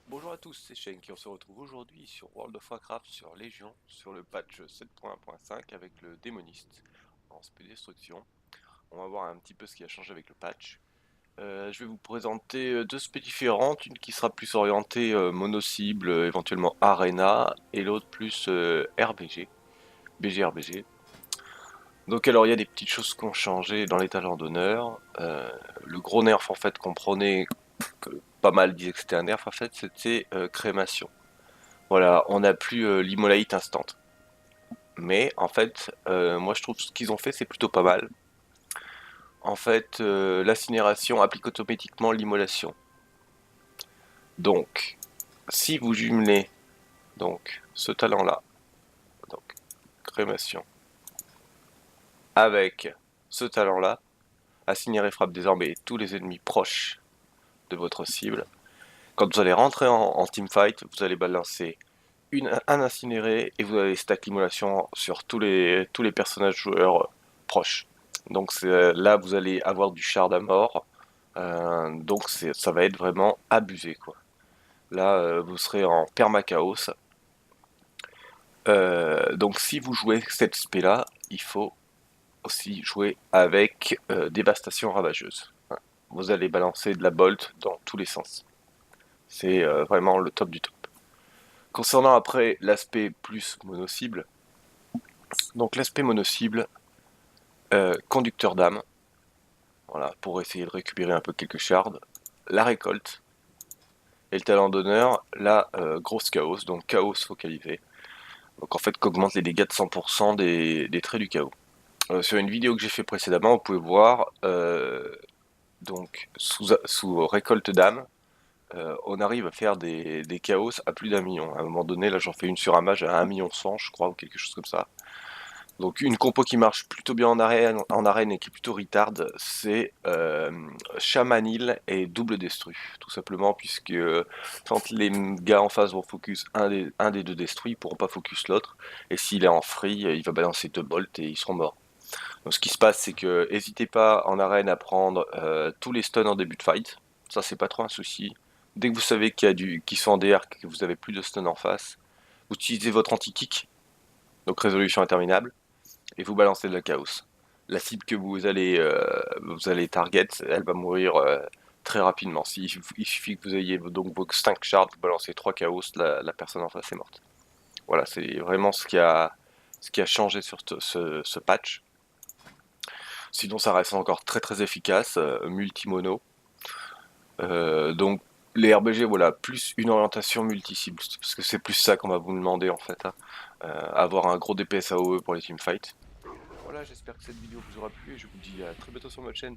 Bonjour à tous, c'est Shane qui on se retrouve aujourd'hui sur World of Warcraft, sur Légion, sur le patch 7.1.5 avec le démoniste en speed destruction. On va voir un petit peu ce qui a changé avec le patch. Je vais vous présenter deux spés différentes, une qui sera plus orientée mono-cible, éventuellement Arena, et l'autre plus RBG, BG-RBG. Donc alors il y a des petites choses qui ont changé dans les talents d'honneur. Le gros nerf en fait qu'on prenait, que pas mal disaient que c'était un nerf en fait, c'était crémation. Voilà, on n'a plus l'Immolate instant. Mais en fait, moi je trouve ce qu'ils ont fait c'est plutôt pas mal. En fait, l'incinération applique automatiquement l'immolation. Donc, si vous jumelez donc ce talent-là, donc crémation, avec ce talent-là, incinérer frappe désormais tous les ennemis proches de votre cible. Quand vous allez rentrer en teamfight, vous allez balancer un incinéré et vous allez stack l'immolation sur tous les personnages joueurs proches. Donc là vous allez avoir du shard à mort. Donc ça va être vraiment abusé quoi. Là vous serez en perma chaos. Donc si vous jouez cette spé là, il faut aussi jouer avec dévastation ravageuse. Vous allez balancer de la bolt dans tous les sens. C'est vraiment le top du top. Concernant après l'aspect plus mono-cible, donc l'aspect mono-cible, conducteur d'âme, voilà, pour essayer de récupérer un peu quelques shards, la récolte, et le talent d'honneur, la grosse chaos, donc chaos focalisé. Donc en fait qu'augmente les dégâts de 100% des traits du chaos. Sur une vidéo que j'ai fait précédemment, vous pouvez voir, donc sous récolte d'âme, on arrive à faire des chaos à plus d'1 million. À un moment donné, là j'en fais une sur un mage à 1,1 million, je crois, ou quelque chose comme ça. Donc une compo qui marche plutôt bien en arène et qui est plutôt retard, c'est Shamanil et double destru, tout simplement, puisque quand les gars en face vont focus un des deux destruits, ils pourront pas focus l'autre, et s'il est en free, il va balancer 2 bolts et ils seront morts. Donc ce qui se passe, c'est que n'hésitez pas en arène à prendre tous les stuns en début de fight, ça c'est pas trop un souci. Dès que vous savez qu'ils sont en DR, que vous avez plus de stun en face, vous utilisez votre anti-kick, donc résolution interminable, et vous balancez de la chaos. La cible que vous allez target, elle va mourir très rapidement. Il suffit que vous ayez donc vos 5 shards, vous balancez 3 chaos, la personne en face est morte. Voilà, c'est vraiment ce qui a changé sur ce patch. Sinon, ça reste encore très très efficace, multi-mono. Donc, les RBG, voilà, plus une orientation multi-cible, parce que c'est plus ça qu'on va vous demander en fait, hein. Avoir un gros DPS AOE pour les teamfights. Voilà, j'espère que cette vidéo vous aura plu et je vous dis à très bientôt sur ma chaîne.